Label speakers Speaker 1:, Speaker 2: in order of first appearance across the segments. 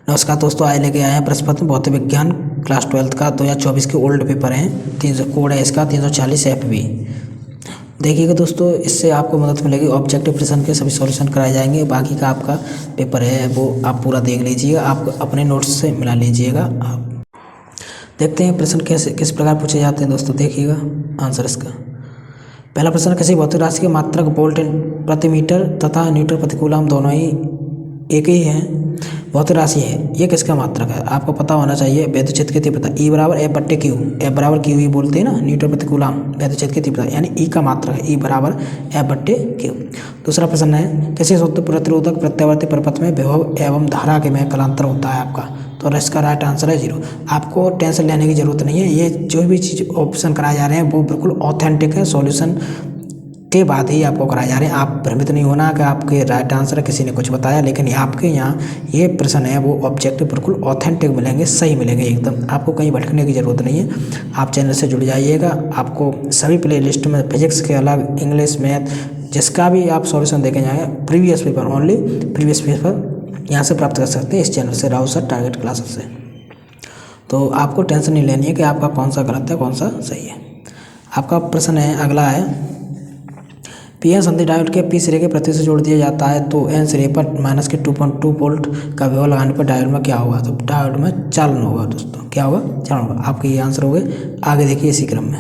Speaker 1: नमस्कार दोस्तों, आज लेके आए हैं प्रश्न पत्र भौतिक विज्ञान क्लास 12 का 2024 के ओल्ड पेपर हैं। 300 कोड है इसका 340 FB। देखिएगा दोस्तों, इससे आपको मदद मिलेगी। ऑब्जेक्टिव प्रश्न के सभी सॉल्यूशन कराए जाएंगे। बाकी का आपका पेपर है वो आप पूरा देख लीजिएगा, आप अपने नोट्स से मिला लीजिएगा। आप देखते हैं प्रश्न किस प्रकार पूछे जाते हैं। दोस्तों देखिएगा आंसर इसका। पहला प्रश्न, किसी भौतिक राशि के मात्रक वोल्ट प्रति मीटर तथा न्यूटन प्रति कूलम दोनों ही एक ही हैं। भौतिक राशि है, ये किसका मात्रक है? आपको पता होना चाहिए। विद्युत क्षेत्र की तीव्रता E बराबर F/Q, F बराबर Q ही बोलते हैं ना, न्यूटन प्रति कूलम। विद्युत क्षेत्र की तीव्रता यानी E का मात्रक है, E बराबर F/Q। दूसरा प्रश्न है, किसी शुद्ध प्रतिरोधक प्रत्यावर्ती परिपथ में विभव एवं धारा के में कलांतर होता है आपका, तो इसका राइट आंसर है 0। आपको टेंशन लेने की जरूरत नहीं है। ये जो भी चीज़ ऑप्शन कराए जा रहे हैं वो बिल्कुल ऑथेंटिक है, सॉल्यूशन के बाद ही आपको कराए जा रहे हैं। आप भ्रमित नहीं होना कि आपके राइट आंसर किसी ने कुछ बताया, लेकिन आपके यहाँ ये प्रश्न है वो ऑब्जेक्टिव बिल्कुल ऑथेंटिक मिलेंगे, सही मिलेंगे एकदम। आपको कहीं भटकने की ज़रूरत नहीं है। आप चैनल से जुड़ जाइएगा। आपको सभी प्लेलिस्ट में फिजिक्स के अलग, इंग्लिश, मैथ, जिसका भी आप सॉल्यूशन देखे जाएंगे, previous paper, only previous paper यहाँ से प्राप्त कर सकते हैं, इस चैनल से, राव सर टारगेट क्लासेस से। तो आपको टेंशन नहीं लेनी है कि आपका कौन सा गलत है कौन सा सही है। आपका प्रश्न है अगला है, पीएन संधि डायोड के पी सिरे के पृथ्वी से जोड़ दिया जाता है तो एन सिरे पर -2.2 वोल्ट का विभव लगाने पर डायोड में क्या होगा? तो डायोड में चालन होगा। दोस्तों क्या होगा? चालन होगा। आपके ये आंसर हो गए। आगे देखिए इसी क्रम में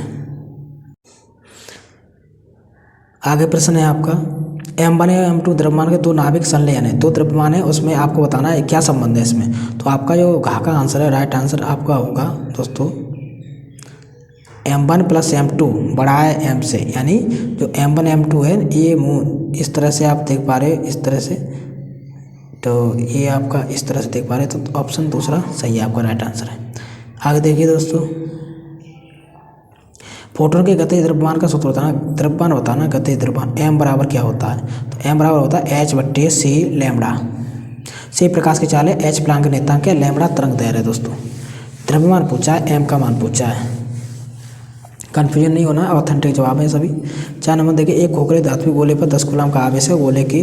Speaker 1: आगे प्रश्न है आपका, M1 और M2 द्रव्यमान के दो नाभिक संलयन है, दो द्रव्यमान है, उसमें आपको बताना है क्या संबंध है इसमें। तो आपका जो घा का आंसर है, राइट आंसर आपका होगा दोस्तों M1 + M2 बड़ा है M से, यानी जो M1 M2 है ये इस तरह से आप देख पा रहे, इस तरह से, तो ये आपका इस तरह से देख पा रहे, तो ऑप्शन दूसरा सही है, आपका राइट आंसर है। आगे देखिए दोस्तों, फोटोन के गतिज द्रव्यमान का सूत्र होता है, द्रव्यमान होता है ना, गतिज द्रव्यमान। M बराबर क्या होता है? तो M बराबर होता है H/c लैम्बडा। c प्रकाश की चाल है, H प्लांक नियतांक है, लैम्बडा तरंग दैर्घ्य है। दोस्तों द्रव्यमान पूछा है, M का मान पूछा है, कन्फ्यूजन नहीं होना, ऑथेंटिक जवाब है सभी। 4 नंबर देखिए, एक खोखले धातु गोले पर 10 कूलम का आवेश है, गोले की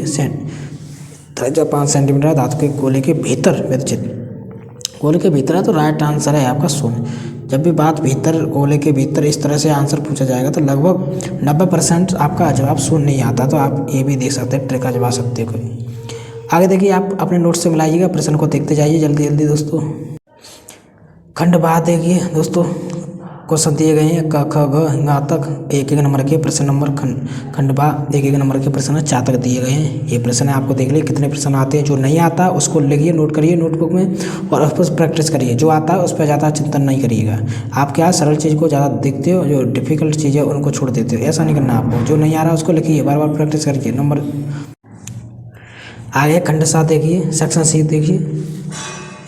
Speaker 1: 5 सेंटीमीटर धातु के गोले के भीतर विद्युत क्षेत्र, गोले के भीतर है, तो राइट आंसर है आपका 0। जब भी बात भीतर, गोले के भीतर इस तरह से आंसर पूछा जाएगा तो लगभग 90% आपका जवाब 0 नहीं आता। तो आप ये भी देख सकते हैं, ट्रिक आजमा सकते हैं कोई। आगे देखिए, आप अपने नोट से मिलाइएगा, प्रश्न को देखते जाइए जल्दी जल्दी। दोस्तों खंड बात देखिए दोस्तों, क्वेश्चन दिए गए हैं क ख ग ङ तक, एक नंबर के प्रश्न नंबर खंडबा 1 नंबर के प्रश्न 4 तक दिए गए हैं। ये प्रश्न है, आपको देख लीजिए कितने प्रश्न आते हैं। जो नहीं आता उसको लिखिए, नोट करिए नोटबुक में, और उस पर प्रैक्टिस करिए। जो आता है उस पर ज़्यादा चिंतन नहीं करिएगा। आप क्या सरल चीज़ को ज़्यादा देखते हो, जो डिफिकल्ट चीज़ है उनको छोड़ देते हो। ऐसा नहीं करना आपको। जो नहीं आ रहा उसको लिखिए, बार बार प्रैक्टिस करिए। नंबर आगे खंड 7 देखिए, सेक्शन C देखिए,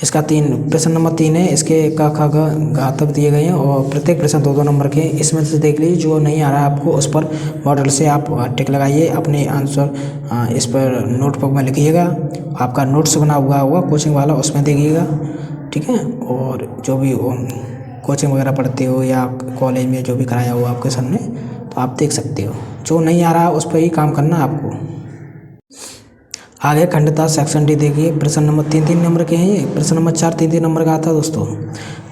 Speaker 1: इसका 3 प्रश्न नंबर 3 है। इसके क ख ग घ तक दिए गए हैं और प्रत्येक प्रश्न 2-2 नंबर के। इसमें से देख लीजिए, जो नहीं आ रहा है आपको उस पर मॉडल से आप टिक लगाइए। अपने आंसर इस पर नोटबुक में लिखिएगा। आपका नोट्स बना हुआ होगा कोचिंग वाला, उसमें देखिएगा, ठीक है। और जो भी कोचिंग वगैरह पढ़ते हो या कॉलेज में जो भी कराया हुआ आपके सर ने, तो आप देख सकते हो। जो नहीं आ रहा उस पर ही काम करना आपको। आगे खंड 10 सेक्शन D देखिए, प्रश्न नंबर 3-3 नंबर के हैं ये। प्रश्न नंबर 4 3-3 नंबर का आता है। दोस्तों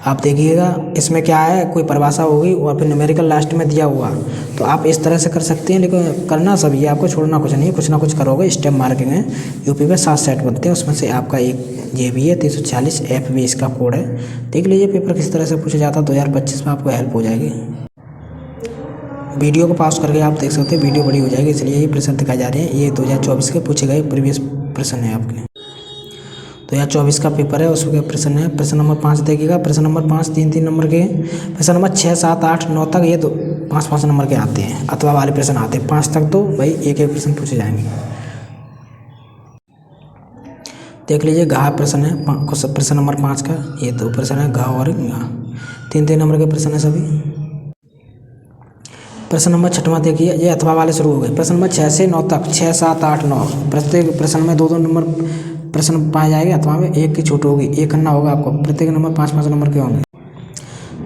Speaker 1: आप देखिएगा, इसमें क्या है, कोई परिभाषा होगी और फिर न्यूमेरिकल लास्ट में दिया हुआ, तो आप इस तरह से कर सकते हैं। लेकिन करना सभी है, आपको छोड़ना कुछ नहीं है, कुछ ना कुछ करोगे। स्टेप मार्किंग है, यूपी में 7 सेट बनते हैं, उसमें से आपका एक ये भी है। 340 FB इसका कोड है। देख लीजिए पेपर किस तरह से पूछा जाता है। 2025 में आपको हेल्प हो जाएगी। वीडियो को पास करके आप देख सकते हैं, वीडियो बड़ी हो जाएगी, इसलिए ये प्रश्न दिखाए जा रहे हैं। ये 2024 के पूछे गए प्रीवियस प्रश्न है आपके। 2024 का पेपर है, उसके प्रश्न है। प्रश्न नंबर 5 देखिएगा। प्रश्न नंबर 5 3-3 नंबर के। प्रश्न नंबर 6, 7, 8, 9 तक ये 5-5 नंबर के आते हैं, अथवा वाले प्रश्न आते हैं। 5 तक तो भाई एक प्रश्न पूछे जाएंगे। देख लीजिए, घा प्रश्न है प्रश्न नंबर 5 का। ये 2 प्रश्न है, घा और घा। 3-3 नंबर के प्रश्न है सभी। प्रश्न नंबर 6वां देखिए, ये अथवा वाले शुरू हो गए। प्रश्न नंबर 6 से 9 तक, 6, 7, 8, 9 प्रत्येक प्रश्न में 2-2 नंबर प्रश्न पाए जाएंगे। अथवा में एक की छूट होगी, एक करना होगा आपको। प्रत्येक नंबर 5-5 नंबर के होंगे।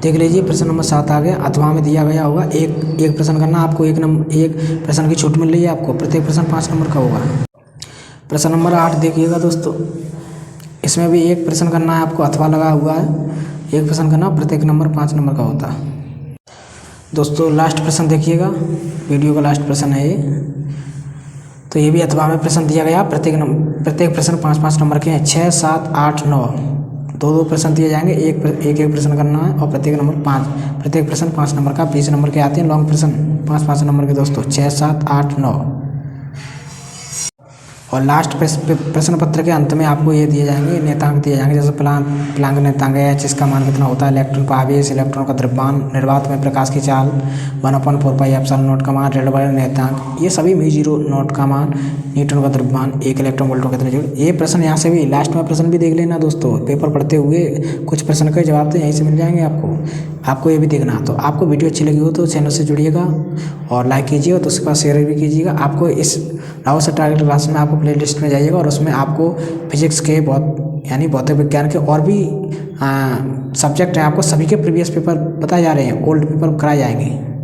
Speaker 1: देख लीजिए, प्रश्न नंबर 7 आ गया, अथवा में दिया गया होगा एक प्रश्न करना आपको। एक प्रश्न की छूट मिल रही है आपको। प्रत्येक प्रश्न 5 नंबर का होगा। प्रश्न नंबर 8 देखिएगा दोस्तों, इसमें भी एक प्रश्न करना है आपको, अथवा लगा हुआ है, एक प्रश्न करना, प्रत्येक नंबर 5 नंबर का होता है। दोस्तों लास्ट प्रश्न देखिएगा, वीडियो का लास्ट प्रश्न है ये। तो ये भी अथवा में प्रश्न दिया गया, प्रत्येक प्रश्न 5-5 नंबर के हैं। 6, 7, 8, 9 दो प्रश्न दिए जाएंगे, एक प्रश्न करना है और प्रत्येक प्रश्न 5 नंबर का। 20 नंबर के आते हैं लॉन्ग प्रश्न 5-5 नंबर के दोस्तों, 6, 7, 8, 9। और लास्ट प्रश्न पत्र के अंत में आपको ये दिए जाएंगे, नेतांक दिए जाएंगे, जैसे प्लांक नेतांक है, जिसका मान कितना होता है, इलेक्ट्रॉन का आवेश, इलेक्ट्रॉन का द्रव्यमान, निर्वात में प्रकाश की चाल, 1/4πε0 का मान, रेलेवंट नेतांक, ये सभी μ0 का मान, न्यूटन का द्रव्यमान, 1 इलेक्ट्रॉन वोल्ट कितने जूल। ये प्रश्न यहाँ से भी लास्ट में प्रश्न भी देख लेना दोस्तों, पेपर पढ़ते हुए कुछ प्रश्न के जवाब तो यहीं से मिल जाएंगे आपको ये भी देखना। तो आपको वीडियो अच्छी लगी हो तो चैनल से जुड़िएगा और लाइक कीजिएगा, तो उसके बाद शेयर भी कीजिएगा। आपको इस राव से टारगेट क्लास में आपको प्ले लिस्ट में जाइएगा और उसमें आपको फिजिक्स के यानी भौतिक विज्ञान के और भी सब्जेक्ट हैं, आपको सभी के प्रीवियस पेपर बताए जा रहे हैं, ओल्ड पेपर कराए जाएंगे।